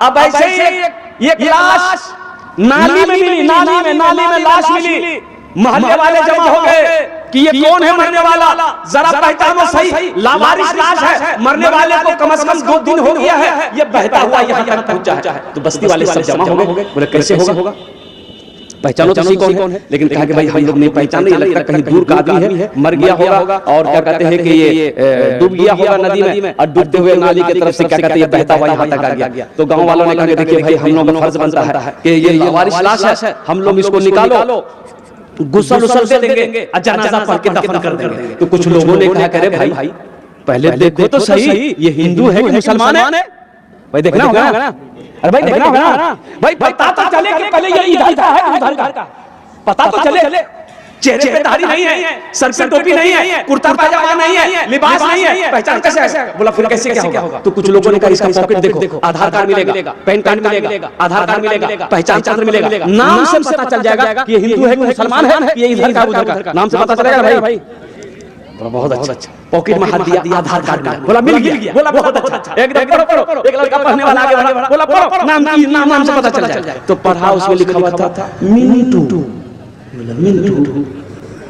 अब ऐसे ही एक लाश नाली में मिली, नाली में लाश मिली। मोहल्ले वाले जमा हो गए कि ये कौन है मरने वाला, जरा पहचानो सही। लावारिस लाश है, मरने वाले को कम से कम 2 दिन हो गया है, ये बहता हुआ यहाँ तक पहुंचा है। तो बस्ती वाले सब जमा हो गए, बोले कैसे होगा, पहचानो तो सही कौन है। लेकिन कहा कि भाई हम लोग नहीं पहचाने, लगता कहीं दूर का आदमी है, मर गया होगा और क्या कहते हैं कि ये डूब गया होगा नदी में, और डूबते हुए नाली की तरफ से क्या कहते हैं ये बहता हुआ यहाँ तक आ गया। तो गांव वालों ने कहा देखिए भाई हम लोग का फर्ज बनता है कि ये लावारिस लाश है, हम लोग इसको निकालो, गुस्ल दे देंगे और जनाजा पढ़ के दफन कर देंगे। तो कुछ लोगों ने कहा करे भाई पहले देखो तो सही ये हिंदू है कि मुसलमान है, भाई देखना होगा ना, अरे भाई देखना होगा ना, भाई पता तो चले कि पहले ये इधर का है उधर का, पता तो चले। चेहरे पे दाढ़ी नहीं है, सर पे टोपी नहीं है, कुर्ता पायजामा नहीं है, लिबास नहीं है, पहचान कैसे है? बोला फिर कैसे क्या होगा? तो कुछ लोगों ने कहा इसका पॉकेट देखो, आधार कार्ड मिलेगा, पैन कार्ड मिलेगा, आधार कार्ड मिलेगा, पहचान पत्र मिलेगा, नाम से पता चल जाएगा कि ये हिंदू है कि मुसलमान है, ये इधर का उधर का, नाम से पता चलेगा भाई। बहुत अच्छा, पॉकेट में हाथ दिया, आधार कार्ड बोला मिल गया, बोला बहुत अच्छा, एकदम पढ़ो। एक लड़का पढ़ने वाला आगे बढ़ा, बोला पढ़ो, नाम से पता चल जाए। तो पढ़ा, उसमें लिखा हुआ था मिंटू। मिंटू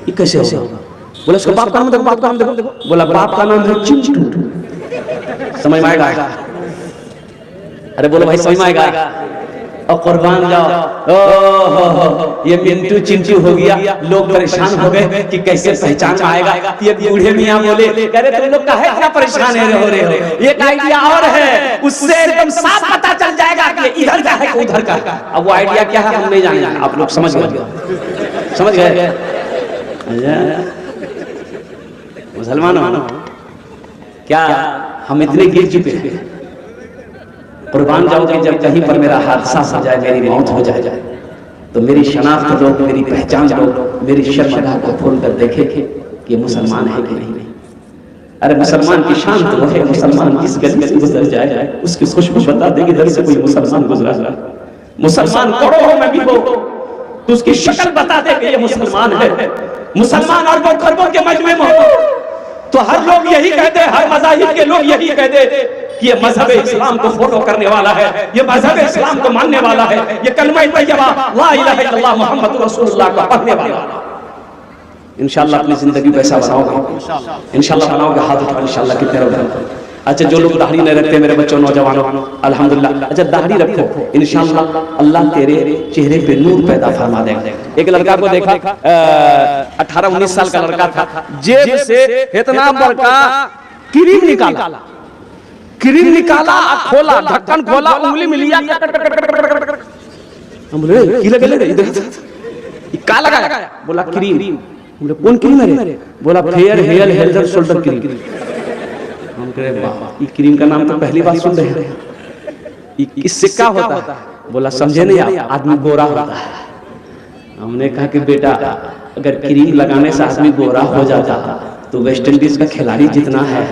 ये कैसे होगा? बोला उसका बाप का नाम देखो, बाप का नाम देखो। बोला बाप का नाम है चिंटू। समझ में आएगा? अरे बोलो भाई समझ में आएगा? और कुर्बान जाओ, ये मिंटू चिंटू हो गया। लोग परेशान हो गए कि कैसे पहचान में आएगा। ये बूढ़े मियां बोले अरे तुम लोग काहे इतना परेशान हो रहे हो, एक आइडिया और है, उससे एकदम साफ पता चल जाएगा कि इधर का है उधर का। अब वो आइडिया क्या है हम नहीं जानेंगे, आप लोग समझ गए? मुसलमानों क्या हम इतने गिर चुके हैं? कुर्बान जाओ कि जब कहीं पर मेरा हादसा हो जाए, मेरी मौत हो जाए, तो मेरी शनाख्त लोग, मेरी पहचान लोग मेरी शर्मगाह को खोल कर देखे कि मुसलमान है कि नहीं। अरे मुसलमान की शान तो है, मुसलमान किस गली से गुजर जाए उसकी खुशबू बता देगी इधर से कोई मुसलमान गुजरा। मुसलमान करोड़ों में भी हो तो उसकी शक्ल बता दे कि ये मुसलमान है। मुसलमान और वो खरबों के मजमे में हो तो हर लोग यही कहते, हर मज़ाहिब के लोग यही कहते कि ये मजहब इस्लाम को फॉलो करने वाला है, ये मजहब इस्लाम को मानने वाला है, ये कलमा तैयबा ला इलाहा इल्लल्लाह मुहम्मदुर रसूलुल्लाह को पढ़ने वाला। इंशाअल्लाह अपनी जिंदगी को ऐसा बनाओगे, इंशाअल्लाह बनाओगे, हाथ उठाओ इंशाअल्लाह कितने लोग। अच्छा जो लोग दाढ़ी नहीं रखते मेरे बच्चों नौजवानों, अल्हम्दुलिल्लाह, अच्छा दाढ़ी रखो, इंशाअल्लाह अल्लाह तेरे चेहरे पे नूर पैदा फरमा देगा। एक लड़का को देखा 18-19 साल का लड़का था, जेब से इतना बड़का क्रीम निकाला, खोला, ढक्कन खोला, उंगली में लिया, हम बोले क्या लगाया? बोला क्रीम। बोले कौन क्रीम है? बोला fair hair health and shoulder cream. हम कह रहे वाह, ये क्रीम का नाम तो पहली बार सुन रहे हैं, इससे क्या होता है? बोला समझे नहीं आप, आदमी गोरा होता है। हमने कहा कि बेटा अगर क्रीम लगाने से आदमी गोरा हो जाता तो वेस्ट इंडीज का खिलाड़ी जितना है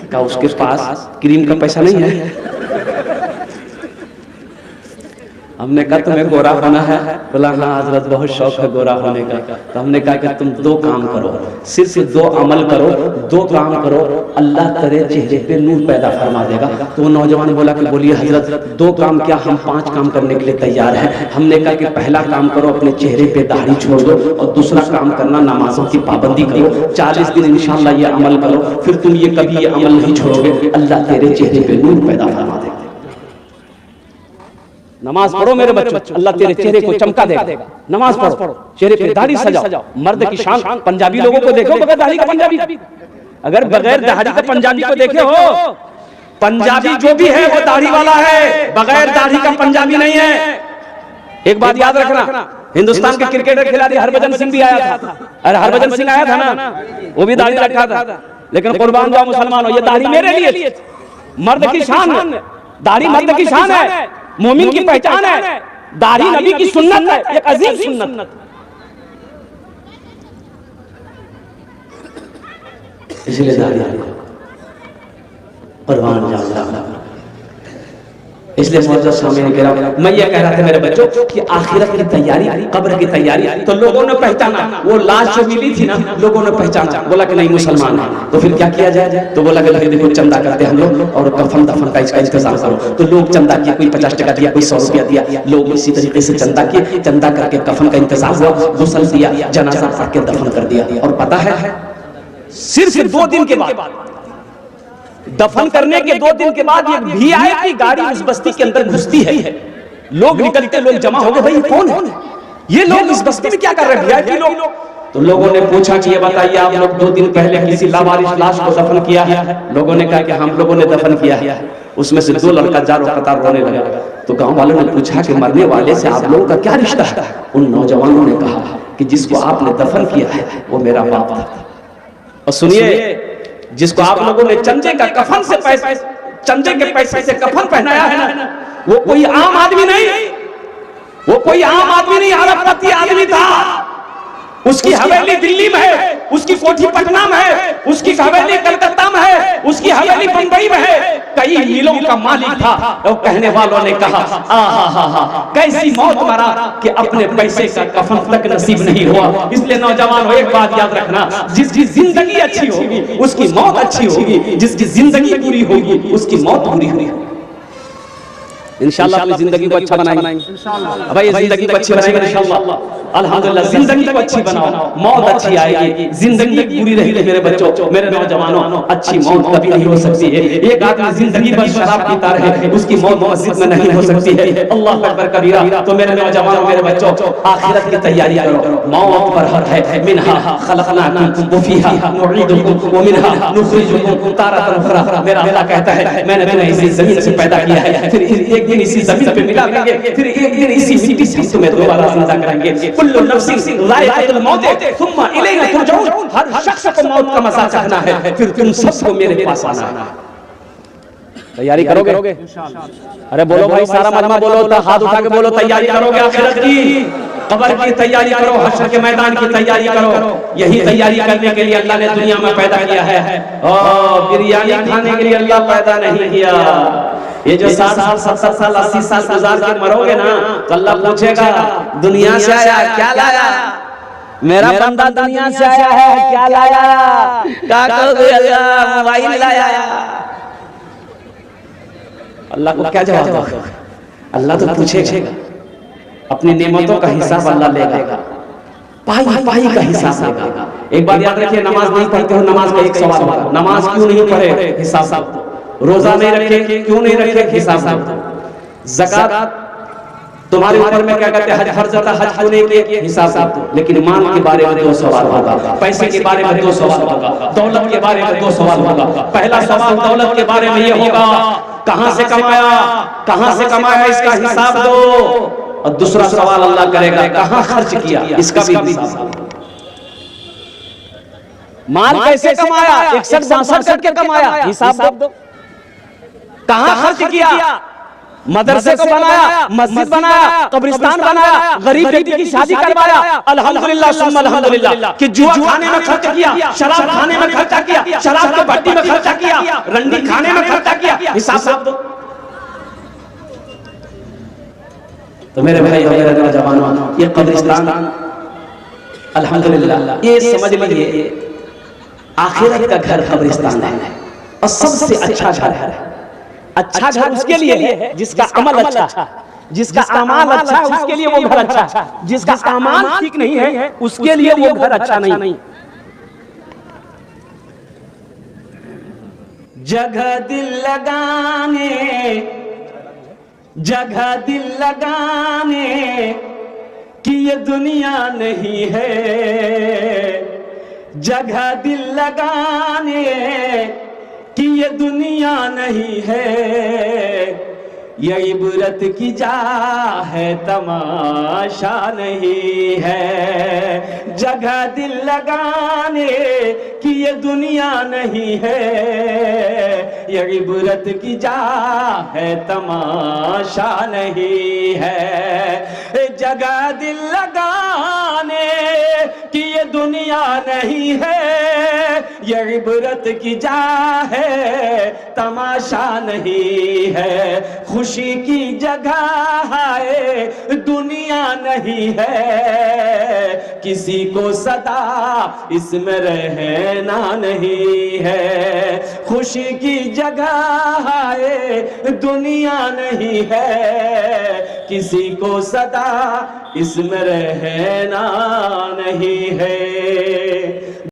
क्या उसके पास क्रीम का पैसा नहीं है? हमने कहा तुम्हें गोरा होना है? बोला हाँ हजरत बहुत शौक है गोरा होने का। तो हमने कहा कि तुम 2 काम करो, सिर्फ 2 अमल करो, 2 काम करो, अल्लाह तेरे चेहरे पे नूर पैदा फरमा देगा। तो वो नौजवान बोला कि बोलिए हजरत 2 काम क्या, हम 5 काम करने के लिए तैयार हैं। हमने कहा कि पहला काम करो अपने चेहरे पे दाढ़ी छोड़ दो, और दूसरा काम करना नमाजों की पाबंदी करो, 40 दिन इंशाअल्लाह ये अमल करो, फिर तुम ये कभी ये अमल नहीं छोड़ोगे, अल्लाह तेरे चेहरे पे नूर पैदा फरमा देगा। नमाज पढ़ो मेरे बच्चों, अल्लाह तेरे चेहरे को चमका देगा। नमाज पढ़ो, चेहरे पे दाढ़ी सजाओ, मर्द की शान। पंजाबी लोगों को देखो बगैर दाढ़ी का पंजाबी, अगर बगैर दाढ़ी का पंजाबी को देखे हो, पंजाबी जो भी है वो दाढ़ी वाला है, बगैर दाढ़ी का पंजाबी नहीं है। एक बात याद रखना, हिंदुस्तान के क्रिकेटर खिलाड़ी हरभजन सिंह भी आया था। अरे हरभजन सिंह आया था ना, वो भी दाढ़ी रखा था। लेकिन कुर्बान जाओ मुसलमानों, ये दाढ़ी मेरे लिए, मर्द की शान, दाढ़ी मर्द की शान है, मोमिन की पहचान है, दाढ़ी नबी की सुन्नत है, एक अजीम सुन्नत। इसलिए दाढ़ी कुर्बान जाओ। इसलिए मौजूद सामने कह रहा हूं, मैं ये कह रहा था मेरे बच्चों कि आखिरत की तैयारी, कब्र की तैयारी, तो लोगों ने पहचाना, वो लाश जो मिली थी ना, लोगों ने पहचाना, बोला कि नहीं मुसलमान है। तो फिर क्या किया जाए? तो बोला कि देखो चंदा करते हम लोग और कफन दफन का इसका इंतजाम करो। तो लोग चंदा किया, कोई 50 टका दिया, कोई 100 रुपया दिया, लोग इसी तरीके से चंदा किए, चंदा करके कफन का इंतजाम हुआ, गुस्ल किया, जनाजा पढ़ के दफन कर दिया। और पता है सिर्फ 2 दिन के बाद, दफन करने के 2 दिन के बाद एक वीआईपी गाड़ी उस बस्ती के अंदर घुसती है। लोग निकलते, लोग जमा हो गए, भाई कौन है ये लोग, इस बस्ती में क्या कर रहे हैं वीआईपी लोग? तो लोगों ने पूछा कि ये बताइए आप लोग 2 दिन पहले किसी लावारिस लाश को दफन किया है? लोगों ने कहा कि हम लोगों ने दफन किया है। उसमें से 2 लड़का जारो कतार रोने लगा। तो गांव वालों ने पूछा कि मरने वाले से आप लोगों का क्या रिश्ता है? उन नौजवानों ने कहा कि जिसको आपने दफन किया है वो मेरा बाप था। और सुनिए, जिसको आप लोगों ने चंदे का कफन से पैसे, चंदे के पैसे से कफन पहनाया है ना, वो कोई आम आदमी नहीं, वो कोई आम आदमी नहीं, अरबपति आदमी था। उसकी हवेली दिल्ली में है, उसकी कोठी पटना में है, उसकी हवेली कलकत्ता में है, उसकी हवेली बंबई में है, कई मिलों का मालिक था। और कहने वालों ने कहा कैसी मौत मरा कि अपने पैसे का कफन तक नसीब नहीं हुआ। इसलिए नौजवान एक बात याद रखना, जिसकी जिंदगी अच्छी होगी उसकी मौत अच्छी होगी, जिसकी जिंदगी बुरी होगी उसकी मौत बुरी होगी। इंशाअल्लाह अपनी जिंदगी को अच्छा बनाएंगे, भाई जिंदगी को अच्छी बनाएंगे इंशाअल्लाह। अल्हम्दुलिल्लाह, जिंदगी को अच्छी बनाओ, मौत अच्छी आएगी। जिंदगी बुरी रहेगी मेरे बच्चों, मेरे नौजवानों, अच्छी मौत कभी नहीं हो सकती है। एक आदमी जिंदगी भर शराब पीता रहे, उसकी मौत मस्जिद में नहीं हो सकती है। अल्लाह अकबर कबीरा। तो मेरे नौजवानों, मेरे बच्चों, आखिरत की तैयारी करो, मौत पर हर है। मिनहा खलकनाकुम व फीहा नुईदुकुम व मिनहा नुखरिजुकुम तारतन उखरा। मेरा अल्लाह कहता है मैंने तुम्हें इसी जमीन से पैदा किया है, फिर एक दिन इसी जमीन पे मिला देंगे, फिर एक दिन इसी मिट्टी से तुम्हें दोबारा जिंदा करेंगे। कुल्लु नफ्सिन ज़ाइक़तुल मौत सुम्मा इलैना तुरजऊन। हर शख्स को मौत का मजा चखना है, फिर तुम सबको मेरे पास आना है। तैयारी करोगे इंशाअल्लाह? अरे बोलो भाई, सारा मजमा बोलो, हाथ उठा के बोलो, तैयारी करोगे आखिरत की, कब्र की तैयारी करो, हश्र के मैदान की तैयारी करो। यही तैयारी करने के लिए अल्लाह ने दुनिया में पैदा किया है। और बिरयानी खाने के लिए अल्लाह पैदा नहीं किया। ये जो 60 साल 70 साल 80 साल गुजार के मरोगे ना, तो अल्लाह पूछेगा दुनिया से आया क्या लाया? मेरा बंदा दुनिया से आया है क्या लाया? क्या कहोगे? अल्लाह मोबाइल लाया। अल्लाह को क्या जवाब दोगे? अल्लाह तो पूछेगा, अपनी नेमतों का हिसाब अल्लाह लेगा, पाई का हिसाब लेगा। एक बात याद रखिए, नमाज नहीं पढ़ते हो, नमाज का एक सवाल होगा, नमाज क्यों नहीं पढ़े? हिसाब। रोजा नहीं रखे, क्यों नहीं रखे? हिसाब। ज़कात तुम्हारे ऊपर में क्या कहते हैं, हज फर्ज था, हज क्यों नहीं किए? हिसाब। लेकिन माल के बारे में 2 सवाल होगा, पैसे के बारे में 2 सवाल होगा, दौलत के बारे में 2 सवाल होगा। पहला सवाल दौलत के बारे में ये होगा, कहां से कमाया, कहां से कमाया, इसका हिसाब दो। और दूसरा सवाल अल्लाह करेगा, कहां खर्च किया, इसका भी हिसाब। माल कैसे कमाया? 61-62 करके कमाया, हिसाब दो। कहां खर्च किया? मदरसे को बनाया, मस्जिद बनाया, कब्रिस्तान बनाया, गरीब बेटी की शादी करवाया, अल्हम्दुलिल्लाह सुम्मा अल्हम्दुलिल्लाह। कि जुआ खाने में खर्च किया, शराब खाने में खर्चा किया, शराब की भट्टी में खर्चा किया, रंडी खाने में खर्चा किया, हिसाब दो। तो मेरे भाई और मेरे नौजवानों, ये कब्रिस्तान अल्हम्दुलिल्लाह, ये समझ लीजिए आखिरत का घर कब्रिस्तान है। और सबसे अच्छा घर है। अच्छा घर उसके लिए है जिसका अमल अच्छा, जिसका अमाल अच्छा है उसके लिए वो घर अच्छा, जिसका अमाल ठीक नहीं है उसके लिए वो घर अच्छा नहीं। जगह दिल लगाने, जगह दिल लगाने कि ये दुनिया नहीं है, जगह दिल लगाने कि ये दुनिया नहीं है, ये इबरत की जा है तमाशा नहीं है। जगह दिल लगाने कि ये दुनिया नहीं है, ये इबरत की जा है तमाशा नहीं है। जगह दिल लगाने कि ये दुनिया नहीं है, ये इबरत की जा है, तमाशा नहीं है। खुशी की जगह है, दुनिया नहीं है। किसी को सदा इसमें रहना नहीं है। खुशी की जगह है, दुनिया नहीं है। किसी को सदा इसमें रहना नहीं है।